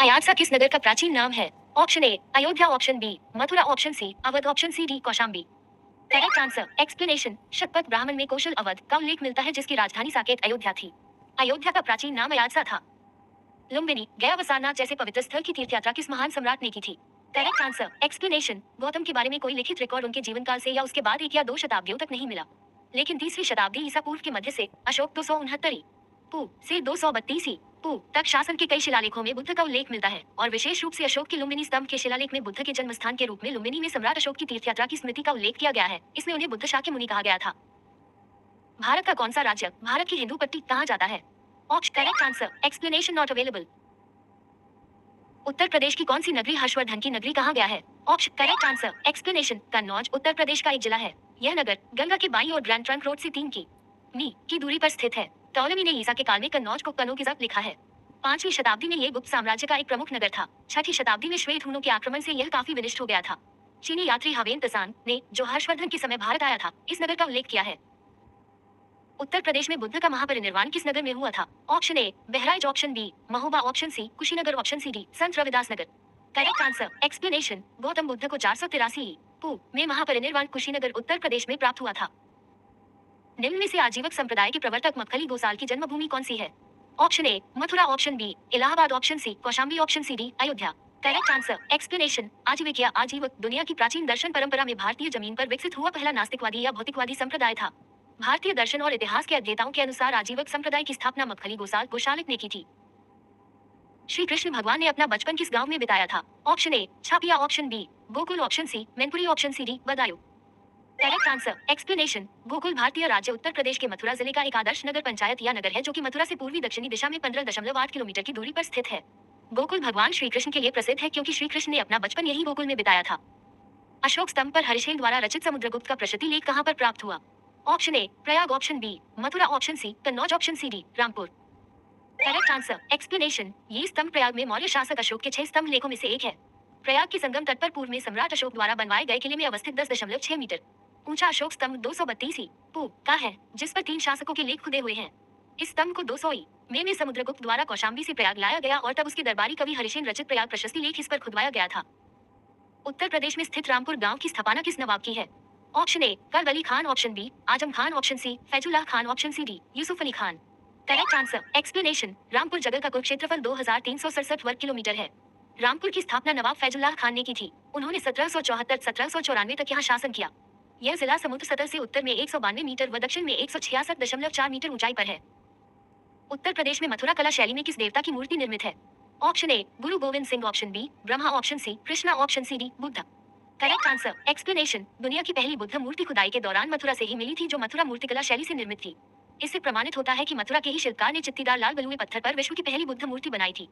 अयात्सा किस नगर का प्राचीन नाम है? Option A Ayodhya, option B Mathura, option C Awadh, option C D Kaushambi. Correct answer explanation. Shatapatha Brahmana में कौशल अवध का उल्लेख मिलता है, जिसकी राजधानी साकेत अयोध्या थी। अयोध्या का प्राचीन नाम अयात्सा था। लुम्बिनी, गया व सारनाथ जैसे पवित्र स्थल की तीर्थ यात्रा किस महान सम्राट ने की थी? Correct answer explanation. गौतम के बारे में कोई लिखित रिकॉर्ड उनके जीवन काल से या उसके बाद 1 या 2 शताब्दियों तक नहीं मिला, लेकिन 3वीं शताब्दी ईसा पूर्व के मध्य से अशोक 269 पू से 232 पू तक शासन के कई शिलालेखों में बुद्ध का उल्लेख मिलता है, और विशेष रूप से अशोक के लुम्बिनी स्तंभ के शिलालेख में बुद्ध के जन्म स्थान के रूप में लुम्बिनी में सम्राट अशोक की तीर्थयात्रा की स्मृति का उल्लेख किया गया है। इसमें उन्हें बुद्ध शाक्य मुनि कहा गया था। भारत का कौन सा राज्य भारत की हिंदू पट्टी कहा जाता है? Option correct answer explanation not available. Uttar Pradesh की कौन सी नगरी हर्षवर्धन की नगरी कहा गया है? Option correct answer explanation Kannauj Uttar Pradesh का एक जिला है। यह नगर गंगा के बाईं ओर ग्रैंड ट्रंक रोड से 3 की दूरी पर स्थित है। टॉलेमी ने ईसा के काल में कन्नौज को कनौज लिखा है। 5वीं शताब्दी में यह गुप्त साम्राज्य का एक प्रमुख नगर था। 6वीं शताब्दी में श्वेत हुनों के आक्रमण से यह काफी विनिष्ट हो गया था। चीनी यात्री हवेन तसान ने, जो हर्षवर्धन के समय भारत आया था, इस नगर का उल्लेख किया है। उत्तर प्रदेश में बुद्ध का महापरिनिर्वाण किस नगर में हुआ था? Option A Bahraich, option B Mahoba, option C Kushinagar, option C D Sant Ravidas Nagar. Correct answer explanation. Gautam Buddha को 483 पू में महापरिनिर्वाण कुशीनगर उत्तर प्रदेश में प्राप्त हुआ था। निम्न में से आजीवक संप्रदाय के प्रवर्तक मक्खली गोसाल की जन्मभूमि कौन सी है? Option A Mathura, option B Allahabad, option C Kaushambi, option C D Ayodhya. Correct answer explanation. Ajivika या आजीवक दुनिया की प्राचीन दर्शन परंपरा में भारतीय जमीन पर विकसित हुआ पहला नास्तिकवादी या भौतिकवादी संप्रदाय था। भारतीय दर्शन और इतिहास के अध्येताओं के अनुसार आजीवक संप्रदाय की स्थापना मक्खली गोसाल गोशालिक ने की थी। श्री कृष्ण भगवान ने अपना बचपन किस गांव में बिताया था? Option A Chhapia, option B Gokul, option C Mainpuri, option C D Budaun. Correct answer explanation. Gokul भारतीय राज्य उत्तर प्रदेश के मथुरा जिले का एक आदर्श नगर पंचायत या नगर है, जो कि मथुरा से पूर्वी दक्षिणी दिशा में 15.8 किलोमीटर की दूरी पर स्थित है। गोकुल भगवान श्री कृष्ण के लिए प्रसिद्ध है, क्योंकि श्री कृष्ण ने अपना बचपन यही गोकुल में बिताया था। अशोक स्तंभ पर हरिशेन द्वारा रचित समुद्रगुप्त का प्रशस्ति लेख कहाँ पर प्राप्त हुआ? Option A Prayag, option B Mathura, option C Kannauj, option C D Rampur. Correct answer explanation. ये स्तंभ प्रयाग में मौर्य शासक अशोक के 6 स्तंभ लेखों में से एक है। प्रयाग के संगम तट पर पूर्व में सम्राट अशोक द्वारा बनवाए गए किले में अवस्थित 10.6 मीटर ऊंचा अशोक स्तंभ 232 पू का है, जिस पर 3 शासकों के लेख खुदे हुए हैं। इस स्तंभ को 200 में समुद्रगुप्त द्वारा कौशाम्बी से प्रयाग लाया गया, और तब उसके दरबारी कवि हरिशेन रचित प्रयाग प्रशस्ति लेख इस पर खुदवाया गया था। उत्तर प्रदेश में स्थित रामपुर गांव की स्थापना किस नवाब की है? Option A Kard Ali Khan, option B Azam Khan, option C Faizullah Khan, option C D Yusuf Ali Khan. Correct answer explanation. Rampur जगह का कुल क्षेत्रफल 2367 वर्ग किलोमीटर है। रामपुर की स्थापना नवाब फैजुल्लाह खान ने की थी। उन्होंने 1774-1794 तक यहाँ शासन किया। यह जिला समुद्र सतह से उत्तर में 192 मीटर व दक्षिण में 166.4 मीटर ऊंचाई पर है। उत्तर प्रदेश में मथुरा कला शैली में किस देवता की मूर्ति निर्मित है? Option A Guru Gobind Singh, option B Brahma, option C Krishna, option C D Buddha. Correct answer explanation. दुनिया की पहली बुद्ध मूर्ति खुदाई के दौरान मथुरा से ही मिली थी, जो मथुरा मूर्तिकला शैली से निर्मित थी। इससे प्रमाणित होता है कि मथुरा के ही शिल्पकार ने चित्तीदार लाल बलुए पत्थर पर विश्व की पहली बुद्ध मूर्ति बनाई थी।